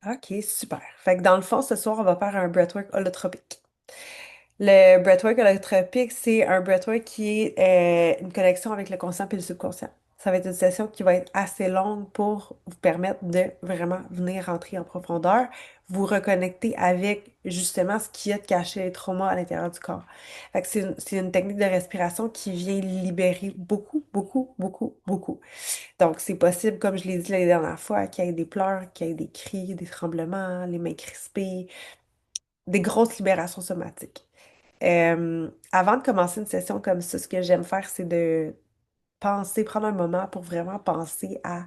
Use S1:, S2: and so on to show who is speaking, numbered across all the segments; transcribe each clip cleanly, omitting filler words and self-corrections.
S1: OK, super. Fait que dans le fond, ce soir, on va faire un breathwork holotropique. Le breathwork holotropique, c'est un breathwork qui est une connexion avec le conscient et le subconscient. Ça va être une session qui va être assez longue pour vous permettre de vraiment venir rentrer en profondeur, vous reconnecter avec justement ce qui a de caché les traumas à l'intérieur du corps. Fait que c'est une technique de respiration qui vient libérer beaucoup, beaucoup, beaucoup, beaucoup. Donc, c'est possible, comme je l'ai dit la dernière fois, qu'il y ait des pleurs, qu'il y ait des cris, des tremblements, les mains crispées, des grosses libérations somatiques. Avant de commencer une session comme ça, ce que j'aime faire, c'est de penser, prendre un moment pour vraiment penser à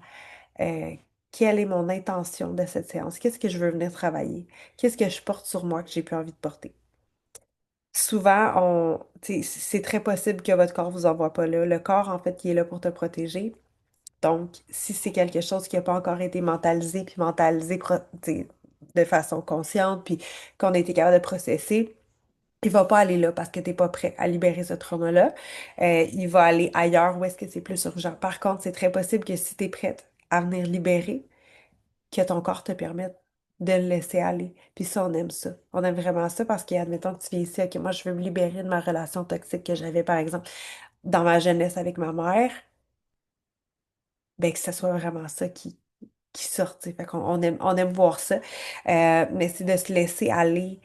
S1: euh, quelle est mon intention de cette séance. Qu'est-ce que je veux venir travailler? Qu'est-ce que je porte sur moi que j'ai plus envie de porter? Souvent, c'est très possible que votre corps vous envoie pas là. Le corps, en fait, il est là pour te protéger. Donc, si c'est quelque chose qui n'a pas encore été mentalisé, puis mentalisé t'sais, de façon consciente, puis qu'on a été capable de processer, il va pas aller là parce que tu n'es pas prêt à libérer ce trauma-là. Il va aller ailleurs où est-ce que c'est plus urgent. Par contre, c'est très possible que si tu es prête à venir libérer, que ton corps te permette de le laisser aller. Puis ça, on aime ça. On aime vraiment ça parce qu'admettons que tu viens ici, OK, moi, je veux me libérer de ma relation toxique que j'avais, par exemple, dans ma jeunesse avec ma mère, ben que ce soit vraiment ça qui sortent. Tu sais. Fait qu'on on aime voir ça. Mais c'est de se laisser aller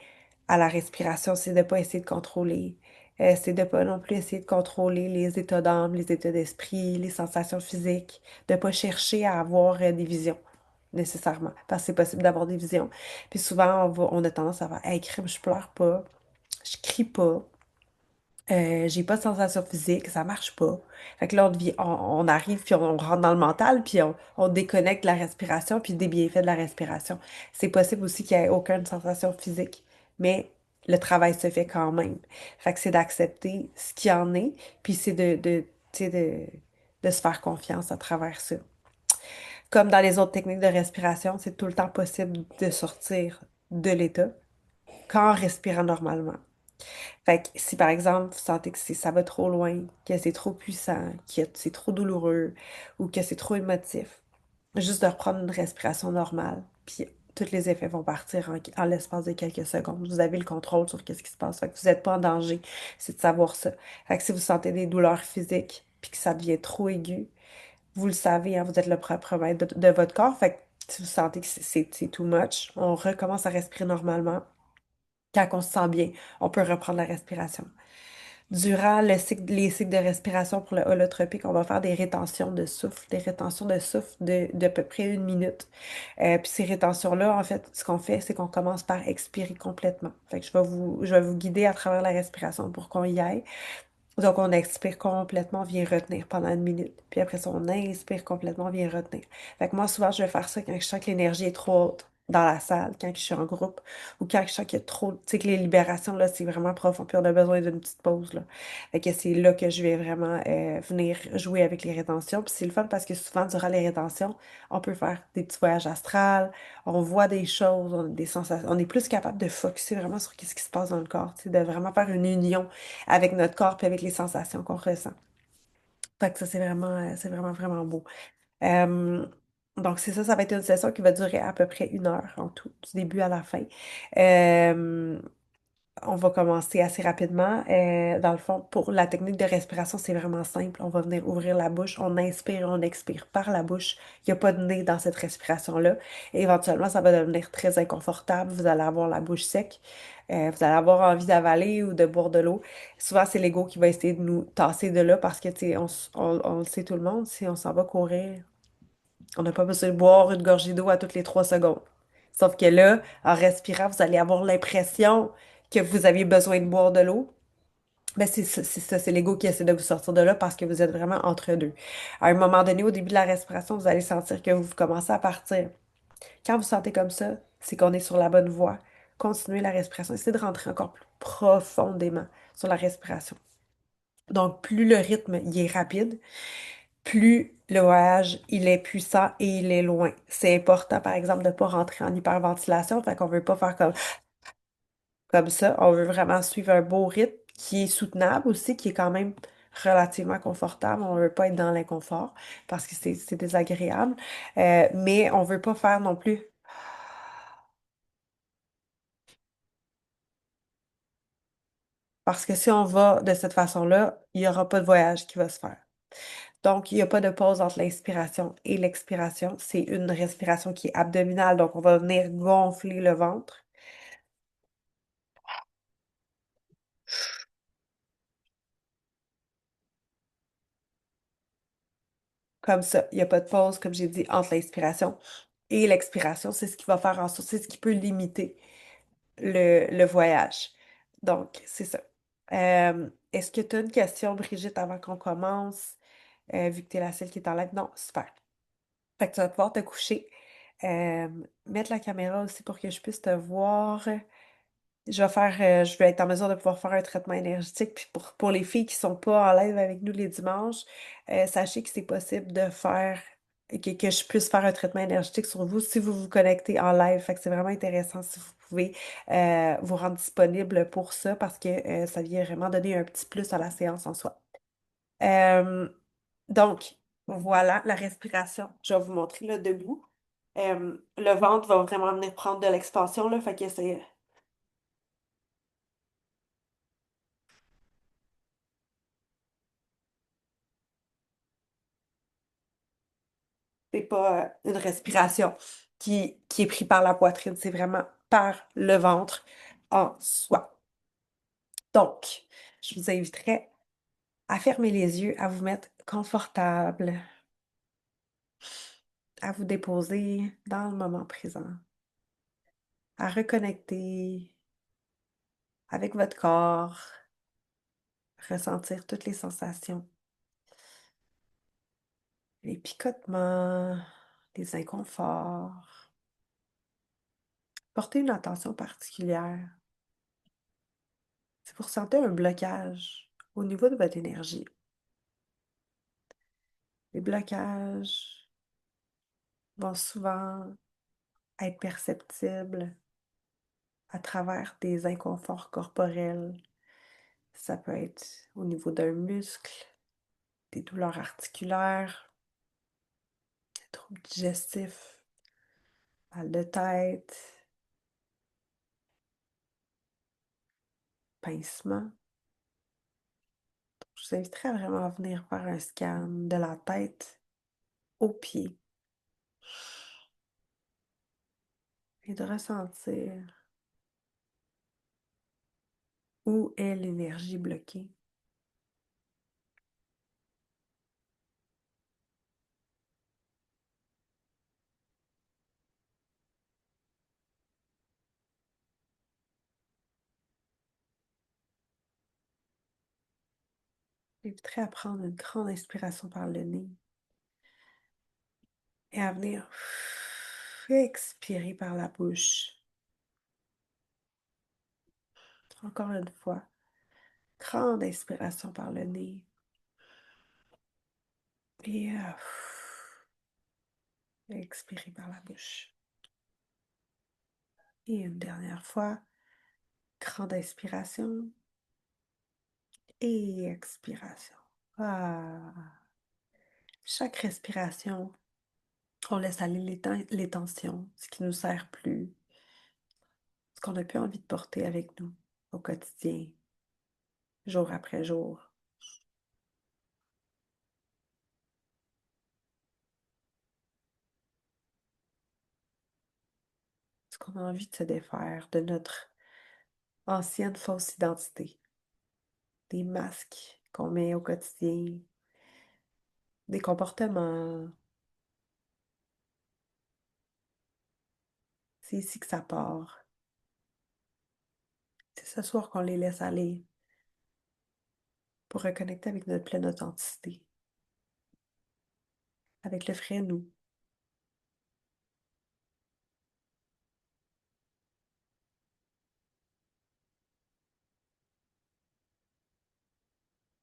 S1: à la respiration, c'est de pas essayer de contrôler. C'est de pas non plus essayer de contrôler les états d'âme, les états d'esprit, les sensations physiques, de pas chercher à avoir des visions nécessairement, parce que c'est possible d'avoir des visions. Puis souvent, on a tendance à faire, hey, crème, je pleure pas, je crie pas, j'ai pas de sensation physique, ça marche pas. Fait que là, on arrive, puis on rentre dans le mental, puis on déconnecte la respiration, puis des bienfaits de la respiration. C'est possible aussi qu'il n'y ait aucune sensation physique, mais le travail se fait quand même. Fait que c'est d'accepter ce qu'il y en est, puis c'est tu sais, de se faire confiance à travers ça. Comme dans les autres techniques de respiration, c'est tout le temps possible de sortir de l'état quand on respire normalement. Fait que si par exemple, vous sentez que ça va trop loin, que c'est trop puissant, que c'est trop douloureux ou que c'est trop émotif, juste de reprendre une respiration normale, puis tous les effets vont partir en l'espace de quelques secondes. Vous avez le contrôle sur qu'est-ce qui se passe. Fait que vous n'êtes pas en danger. C'est de savoir ça. Fait que si vous sentez des douleurs physiques, puis que ça devient trop aigu, vous le savez, hein, vous êtes le propre maître de votre corps. Fait que si vous sentez que c'est too much, on recommence à respirer normalement. Quand on se sent bien, on peut reprendre la respiration. Durant les cycles de respiration pour le holotropique, on va faire des rétentions de souffle, des rétentions de souffle de à peu près 1 minute. Puis ces rétentions-là, en fait, ce qu'on fait, c'est qu'on commence par expirer complètement. Fait que je vais vous guider à travers la respiration pour qu'on y aille. Donc, on expire complètement, on vient retenir pendant 1 minute. Puis après ça, on inspire complètement, on vient retenir. Fait que moi, souvent, je vais faire ça quand je sens que l'énergie est trop haute dans la salle, quand je suis en groupe, ou quand je sens qu'il y a trop, tu sais, que les libérations, là, c'est vraiment profond, puis on a besoin d'une petite pause, là. Fait que c'est là que je vais vraiment venir jouer avec les rétentions. Puis c'est le fun parce que souvent, durant les rétentions, on peut faire des petits voyages astrales, on voit des choses, on a des sensations, on est plus capable de focusser vraiment sur ce qui se passe dans le corps, tu sais, de vraiment faire une union avec notre corps puis avec les sensations qu'on ressent. Fait que ça, c'est vraiment, vraiment beau. Euh, donc, c'est ça, ça va être une session qui va durer à peu près 1 heure en tout, du début à la fin. Euh, on va commencer assez rapidement. Dans le fond, pour la technique de respiration, c'est vraiment simple. On va venir ouvrir la bouche, on inspire, on expire par la bouche. Il n'y a pas de nez dans cette respiration-là. Et éventuellement, ça va devenir très inconfortable. Vous allez avoir la bouche sec. Vous allez avoir envie d'avaler ou de boire de l'eau. Souvent, c'est l'ego qui va essayer de nous tasser de là parce que, tu sais, on le sait tout le monde, si on s'en va courir, on n'a pas besoin de boire une gorgée d'eau à toutes les 3 secondes. Sauf que là, en respirant, vous allez avoir l'impression que vous aviez besoin de boire de l'eau. Ben c'est l'ego qui essaie de vous sortir de là parce que vous êtes vraiment entre deux. À un moment donné, au début de la respiration, vous allez sentir que vous commencez à partir. Quand vous sentez comme ça, c'est qu'on est sur la bonne voie. Continuez la respiration. Essayez de rentrer encore plus profondément sur la respiration. Donc, plus le rythme il est rapide, plus le voyage, il est puissant et il est loin. C'est important, par exemple, de ne pas rentrer en hyperventilation. Fait qu'on veut pas faire comme ça. On veut vraiment suivre un beau rythme qui est soutenable aussi, qui est quand même relativement confortable. On veut pas être dans l'inconfort parce que c'est désagréable. Mais on veut pas faire non plus. Parce que si on va de cette façon-là, il n'y aura pas de voyage qui va se faire. Donc, il n'y a pas de pause entre l'inspiration et l'expiration. C'est une respiration qui est abdominale, donc on va venir gonfler le ventre. Comme ça, il n'y a pas de pause, comme j'ai dit, entre l'inspiration et l'expiration. C'est ce qui va faire en sorte, c'est ce qui peut limiter le voyage. Donc, c'est ça. Est-ce que tu as une question, Brigitte, avant qu'on commence, vu que tu es la seule qui est en live? Non, super. Fait que tu vas pouvoir te coucher. Euh, Mettre la caméra aussi pour que je puisse te voir. Je vais être en mesure de pouvoir faire un traitement énergétique. Puis pour les filles qui sont pas en live avec nous les dimanches, sachez que c'est possible de faire, que je puisse faire un traitement énergétique sur vous si vous vous connectez en live. Fait que c'est vraiment intéressant si vous pouvez vous rendre disponible pour ça parce que ça vient vraiment donner un petit plus à la séance en soi. Euh, donc, voilà la respiration. Je vais vous montrer là debout. Le ventre va vraiment venir prendre de l'expansion, là. Fait que c'est pas une respiration qui est prise par la poitrine, c'est vraiment par le ventre en soi. Donc, je vous inviterai à fermer les yeux, à vous mettre confortable, à vous déposer dans le moment présent, à reconnecter avec votre corps, ressentir toutes les sensations, les picotements, les inconforts. Portez une attention particulière. Si vous ressentez un blocage au niveau de votre énergie, les blocages vont souvent être perceptibles à travers des inconforts corporels. Ça peut être au niveau d'un muscle, des douleurs articulaires, des troubles digestifs, mal de tête, pincement. Je vous inviterai à vraiment venir faire un scan de la tête aux pieds et de ressentir où est l'énergie bloquée. J'inviterai à prendre une grande inspiration par le nez et à venir expirer par la bouche. Encore une fois, grande inspiration par le nez et expirer par la bouche. Et une dernière fois, grande inspiration et expiration. Ah. Chaque respiration, on laisse aller les tensions, ce qui nous sert plus, ce qu'on n'a plus envie de porter avec nous au quotidien, jour après jour. Ce qu'on a envie de se défaire de notre ancienne fausse identité, des masques qu'on met au quotidien, des comportements. C'est ici que ça part. C'est ce soir qu'on les laisse aller pour reconnecter avec notre pleine authenticité, avec le vrai nous.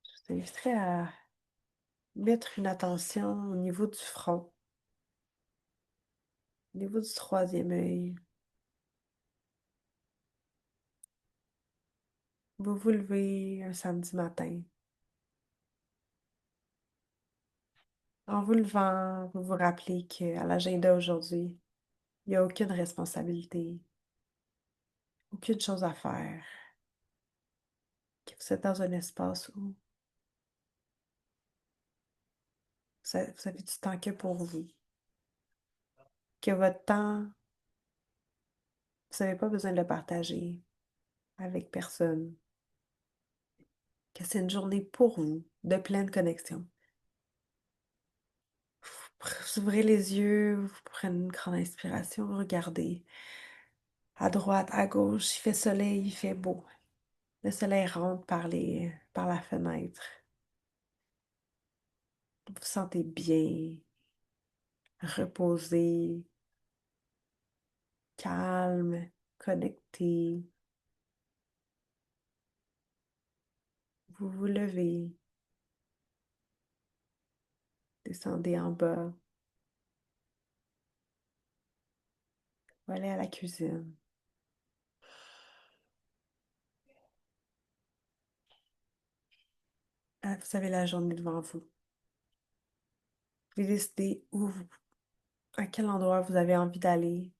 S1: Je t'inviterai à mettre une attention au niveau du front, au niveau du troisième œil. Vous vous levez un samedi matin. En vous levant, vous vous rappelez qu'à l'agenda aujourd'hui, il n'y a aucune responsabilité, aucune chose à faire. que vous êtes dans un espace où vous avez du temps que pour vous, que votre temps, vous n'avez pas besoin de le partager avec personne, que c'est une journée pour vous, de pleine connexion. Vous ouvrez les yeux, vous prenez une grande inspiration, vous regardez à droite, à gauche, il fait soleil, il fait beau. Le soleil rentre par la fenêtre. Vous vous sentez bien, reposé, calme, connecté. Vous vous levez, descendez en bas, vous allez à la cuisine. Ah, vous avez la journée devant vous. Vous décidez à quel endroit vous avez envie d'aller,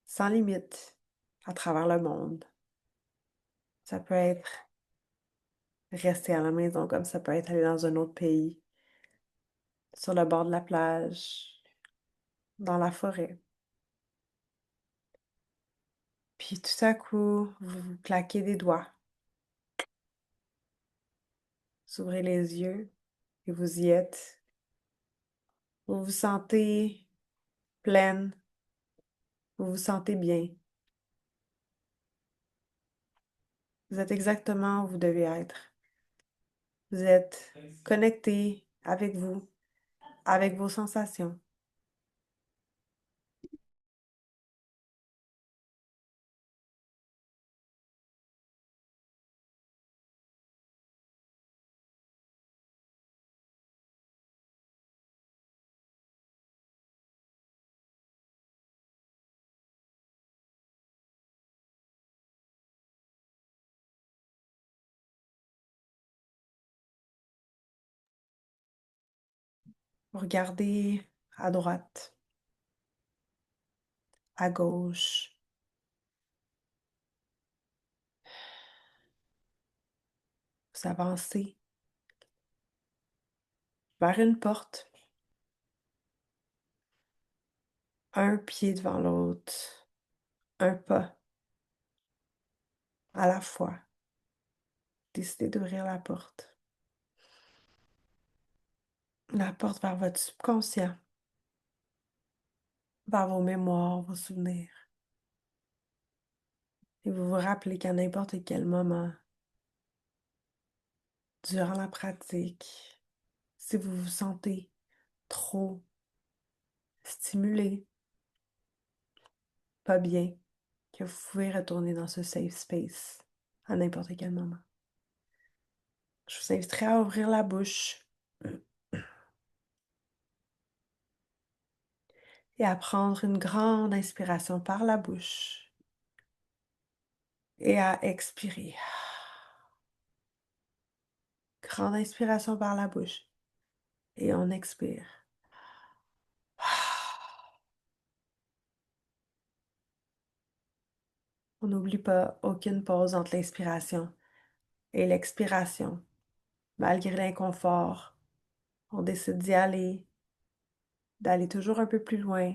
S1: sans limite, à travers le monde. Ça peut être rester à la maison, comme ça peut être aller dans un autre pays, sur le bord de la plage, dans la forêt. Puis tout à coup, vous claquez des doigts, vous ouvrez les yeux et vous y êtes. Vous vous sentez pleine, vous vous sentez bien. Vous êtes exactement où vous devez être. Vous êtes connecté avec vous, avec vos sensations. Vous regardez à droite, à gauche. Vous avancez vers une porte, un pied devant l'autre, un pas à la fois. Décidez d'ouvrir la porte. La porte vers votre subconscient, vers vos mémoires, vos souvenirs. Et vous vous rappelez qu'à n'importe quel moment, durant la pratique, si vous vous sentez trop stimulé, pas bien, que vous pouvez retourner dans ce safe space à n'importe quel moment. Je vous inviterai à ouvrir la bouche et à prendre une grande inspiration par la bouche et à expirer. Grande inspiration par la bouche et on expire. On n'oublie pas aucune pause entre l'inspiration et l'expiration. Malgré l'inconfort, on décide d'y aller, d'aller toujours un peu plus loin.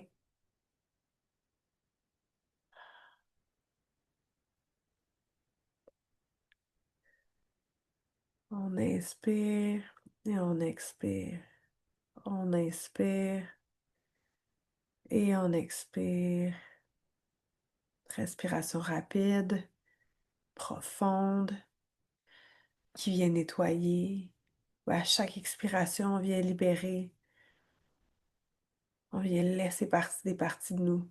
S1: On inspire et on expire. On inspire et on expire. Respiration rapide, profonde, qui vient nettoyer. Où à chaque expiration, on vient libérer. On vient laisser partir des parties de nous,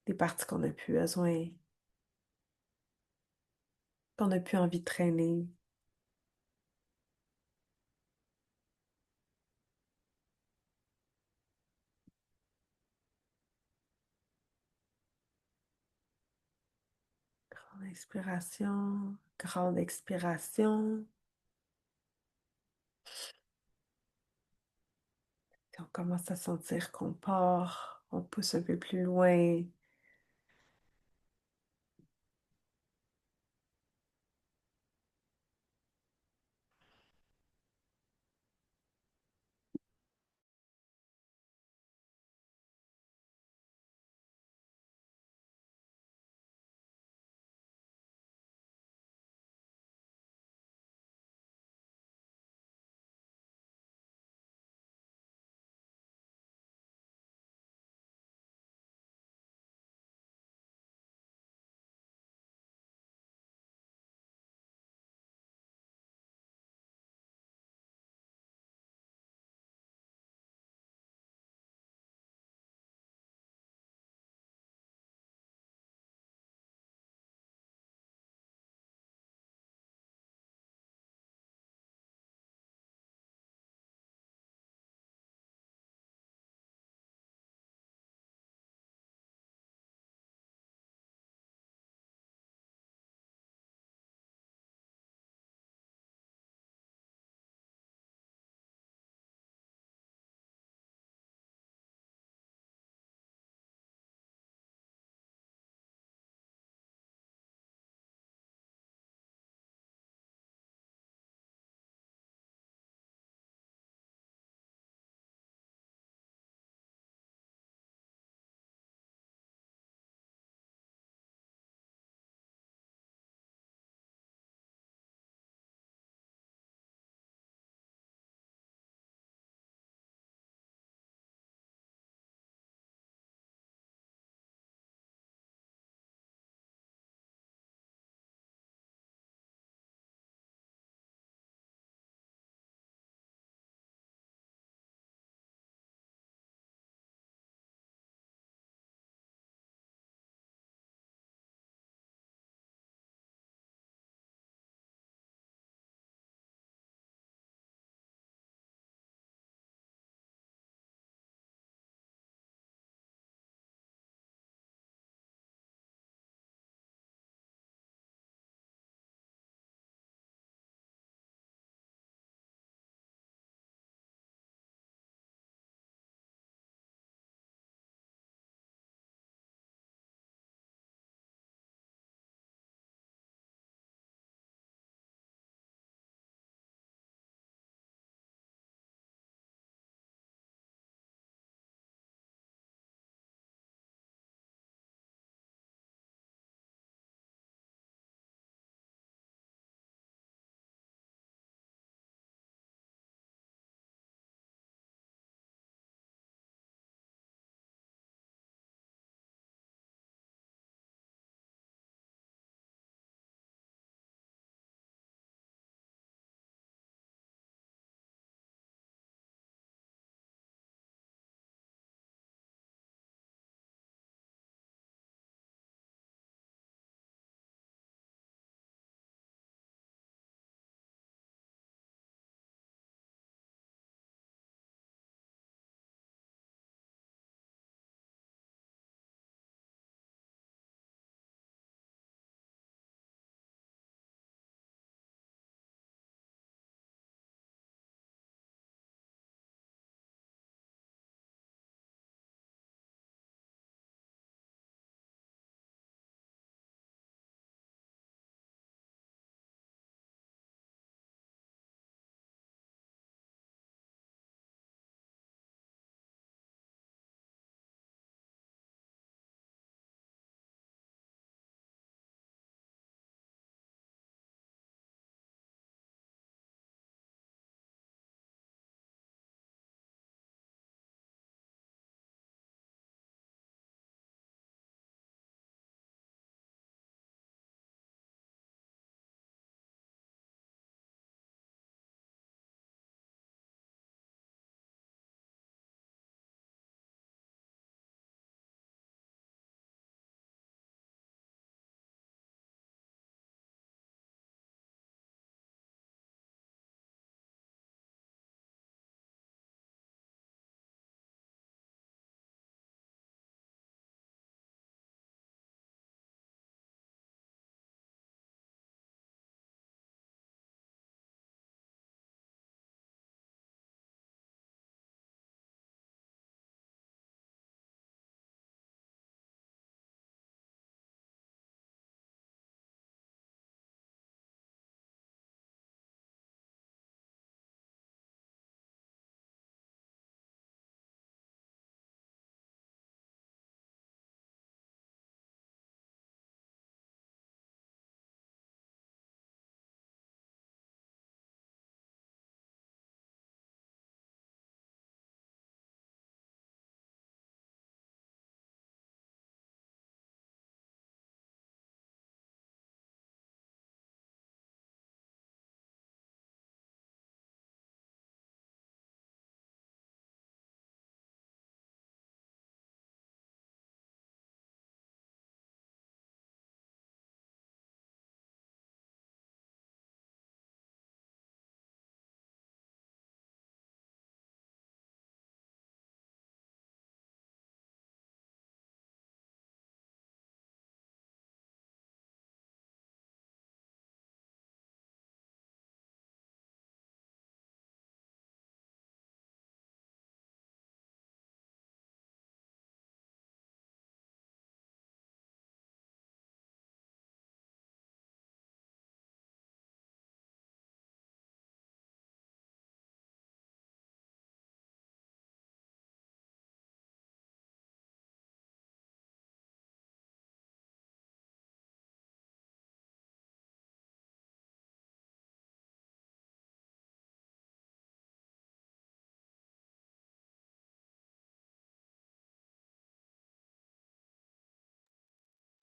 S1: des parties qu'on n'a plus besoin, qu'on n'a plus envie de traîner. Grande inspiration, grande expiration. Puis on commence à sentir qu'on part, on pousse un peu plus loin.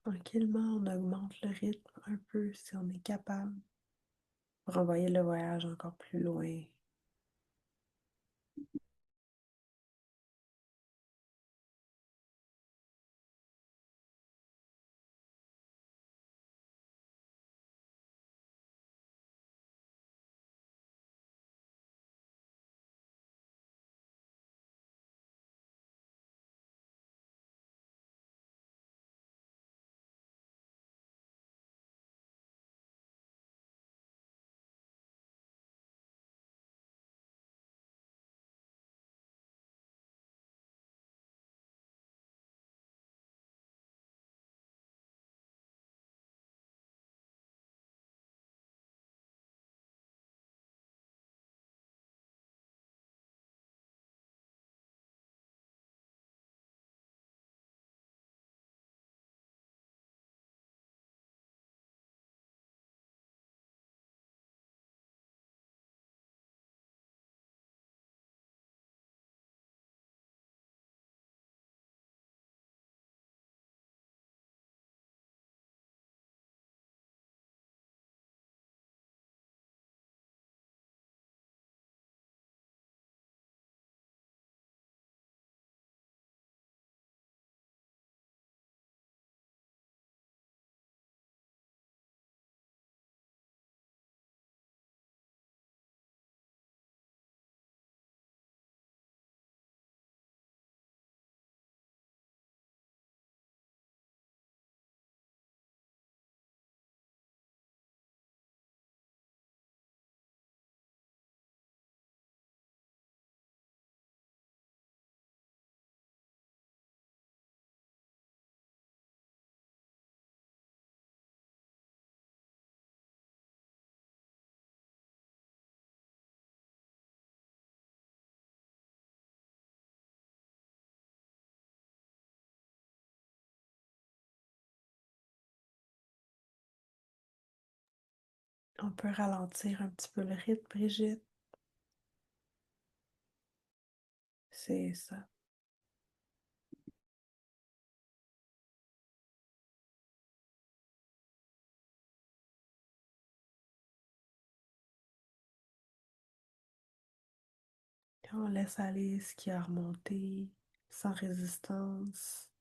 S1: Tranquillement, on augmente le rythme un peu si on est capable pour envoyer le voyage encore plus loin. On peut ralentir un petit peu le rythme, Brigitte. C'est ça. Et on laisse aller ce qui a remonté, sans résistance.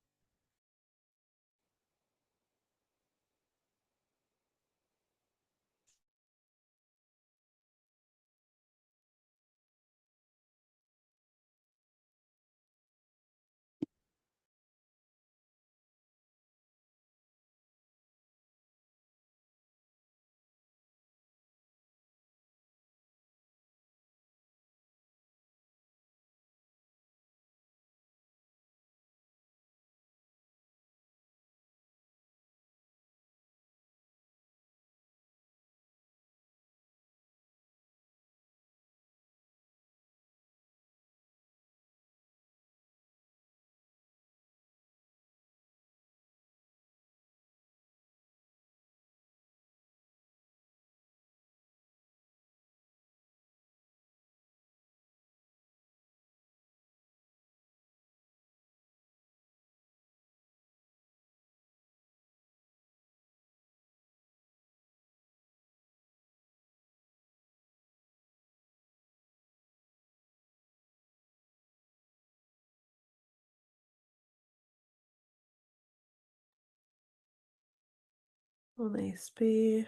S1: On inspire,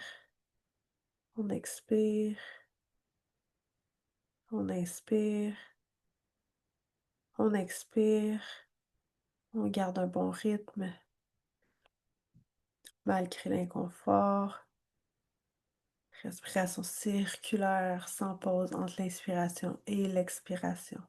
S1: on expire, on inspire, on expire. On garde un bon rythme malgré l'inconfort. Respiration circulaire sans pause entre l'inspiration et l'expiration.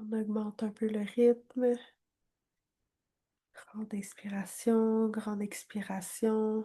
S1: On augmente un peu le rythme. Grande inspiration, grande expiration.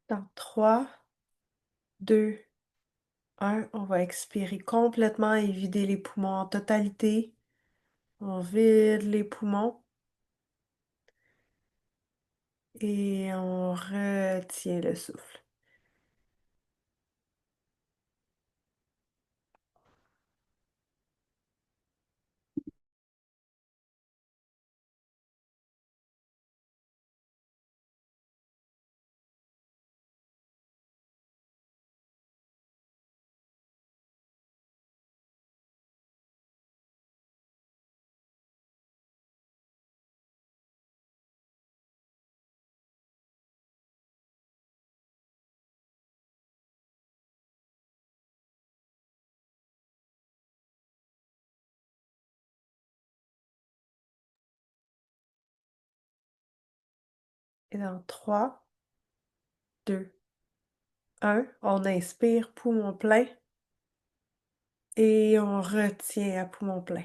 S1: Dans 3, 2, 1, on va expirer complètement et vider les poumons en totalité. On vide les poumons et on retient le souffle. Et dans 3, 2, 1, on inspire poumon plein et on retient à poumon plein.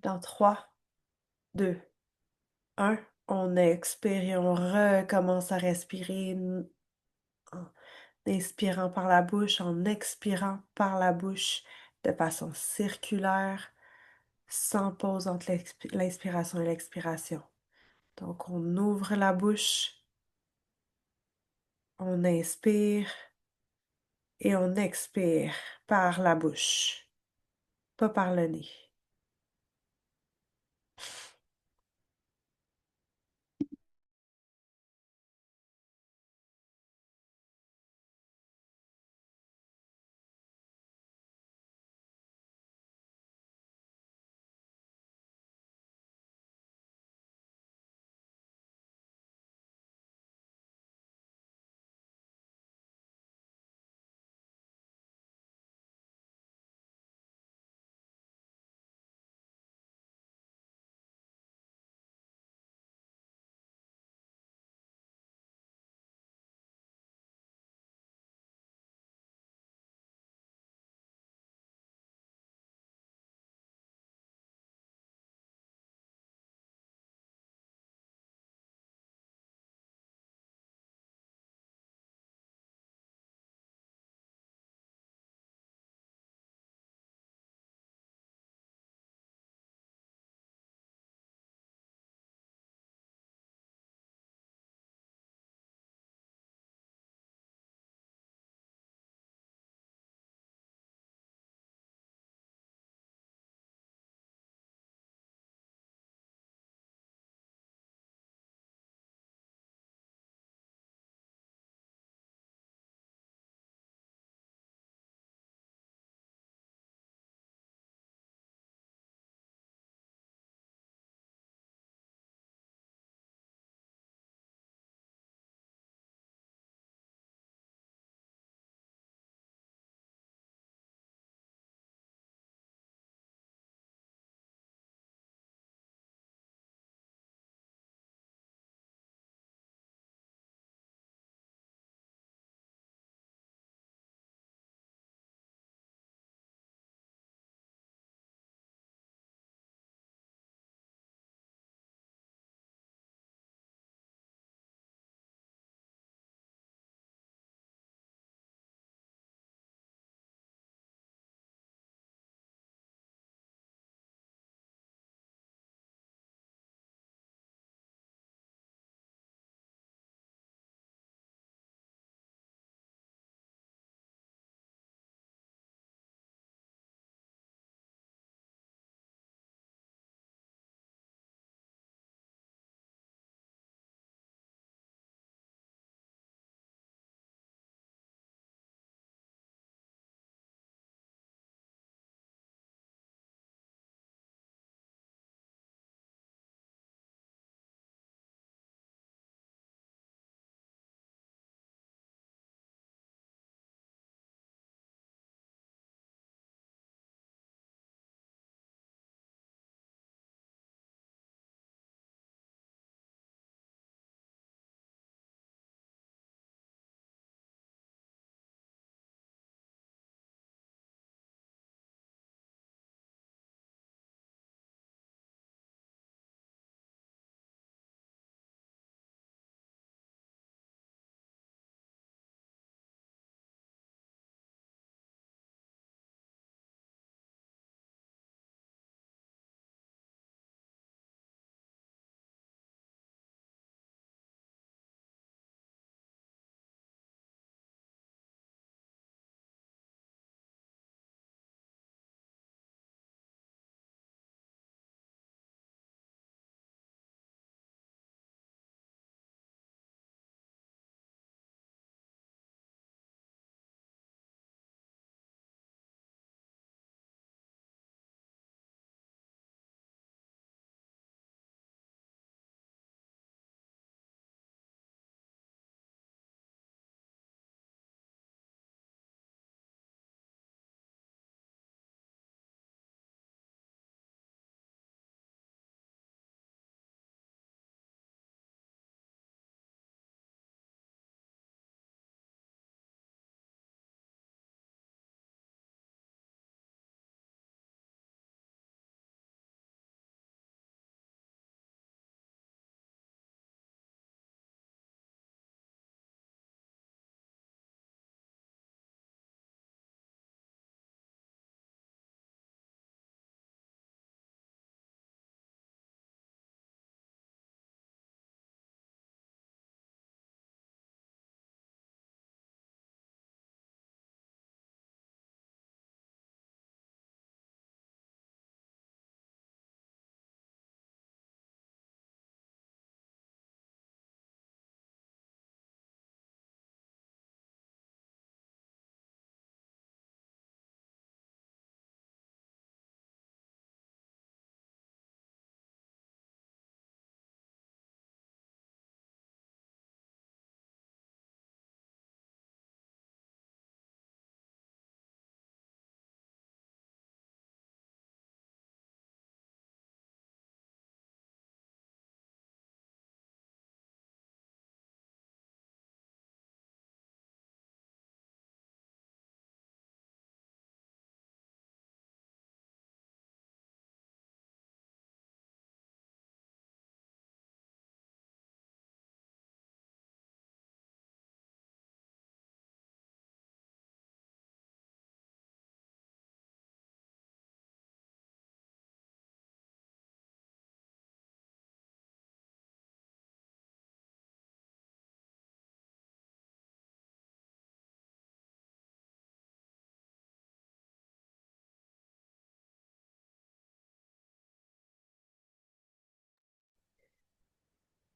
S1: Dans 3, 2, 1, on expire et on recommence à respirer en inspirant par la bouche, en expirant par la bouche de façon circulaire, sans pause entre l'inspiration et l'expiration. Donc, on ouvre la bouche, on inspire et on expire par la bouche, pas par le nez.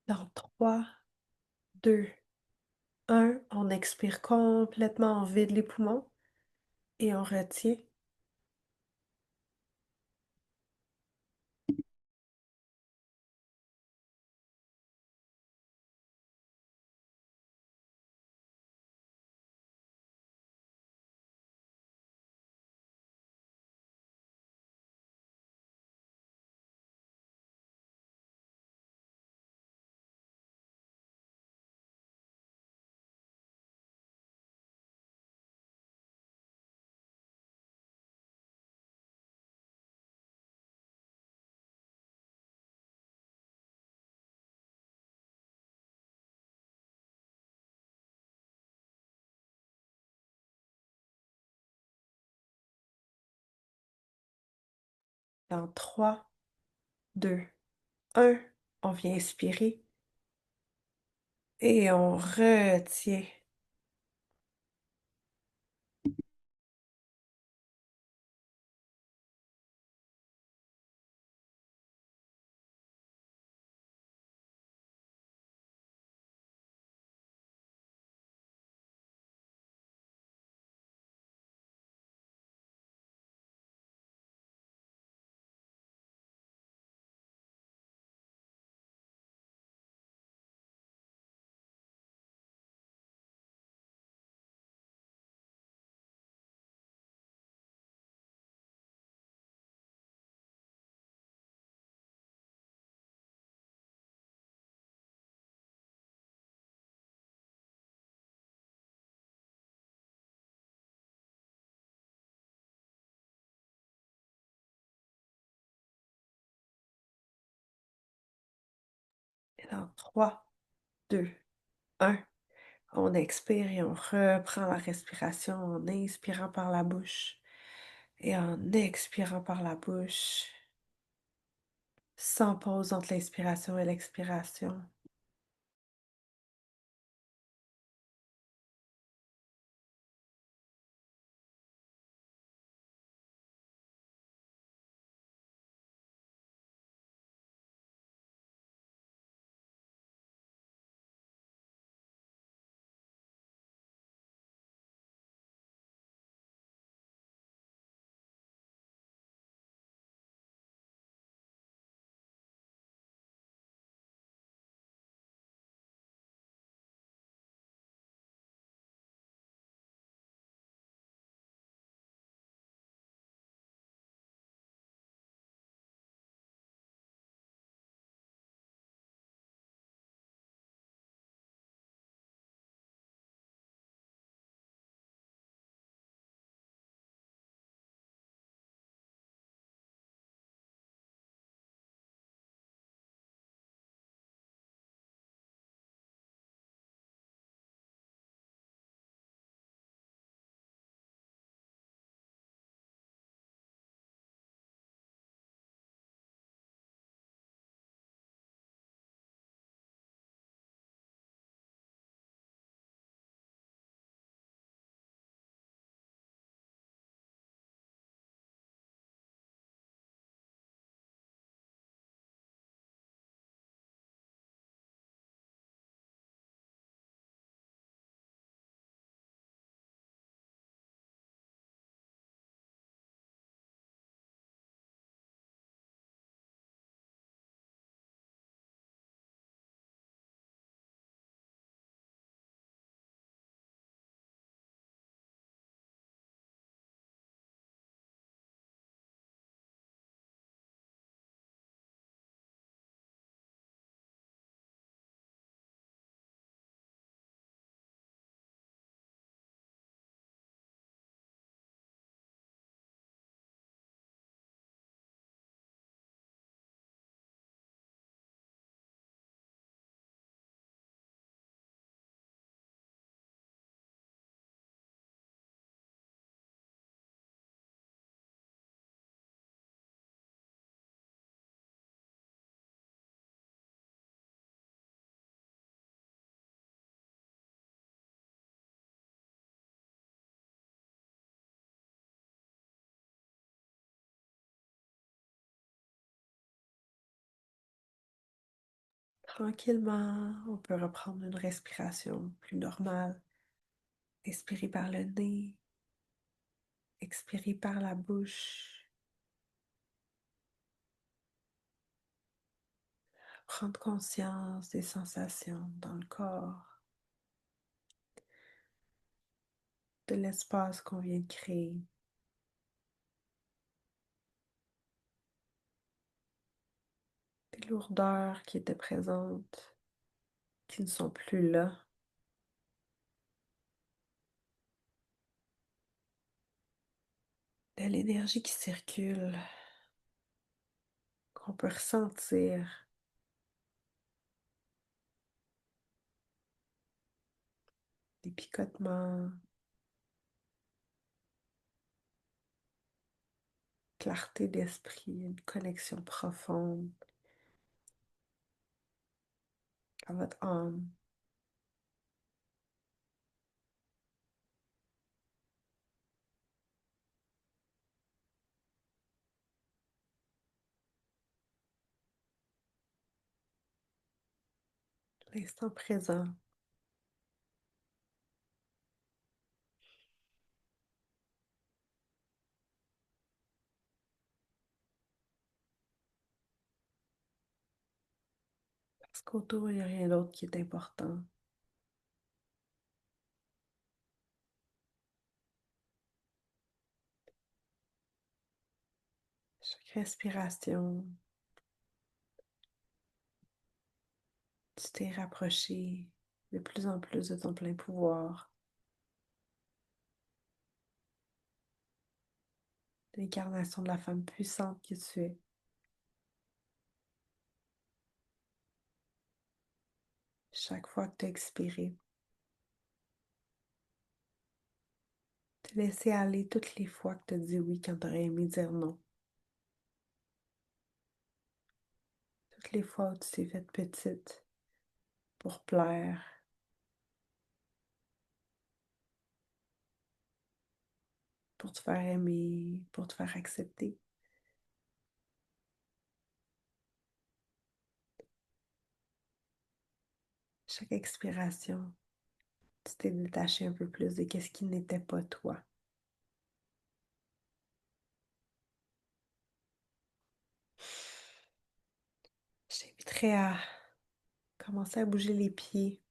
S1: Dans 3, 2, 1, on expire complètement, on vide les poumons et on retient. Dans 3, 2, 1, on vient expirer et on retient. Et dans 3, 2, 1, on expire et on reprend la respiration en inspirant par la bouche et en expirant par la bouche, sans pause entre l'inspiration et l'expiration. Tranquillement, on peut reprendre une respiration plus normale. Inspirer par le nez, expirer par la bouche. Prendre conscience des sensations dans le corps, de l'espace qu'on vient de créer, des lourdeurs qui étaient présentes, qui ne sont plus là, de l'énergie qui circule, qu'on peut ressentir, des picotements, clarté d'esprit, une connexion profonde à votre âme. L'instant présent, parce qu'autour, il n'y a rien d'autre qui est important. Chaque respiration, tu t'es rapproché de plus en plus de ton plein pouvoir, de l'incarnation de la femme puissante que tu es. Chaque fois que tu as expiré, te laisser aller toutes les fois que tu as dit oui quand tu aurais aimé dire non. Toutes les fois où tu t'es faite petite pour plaire, pour te faire aimer, pour te faire accepter. Chaque expiration, tu t'es détaché un peu plus de ce qui n'était pas toi. Je t'inviterais à commencer à bouger les pieds,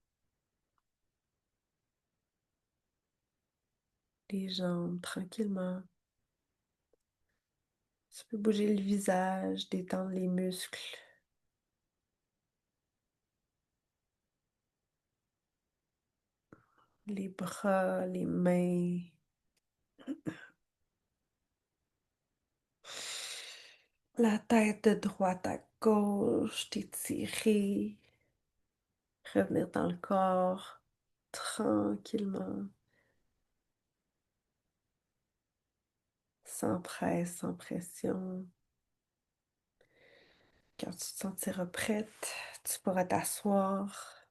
S1: les jambes tranquillement. Tu peux bouger le visage, détendre les muscles, les bras, les mains. La tête de droite à gauche, t'étirer, revenir dans le corps tranquillement, sans presse, sans pression. Quand tu te sentiras prête, tu pourras t'asseoir,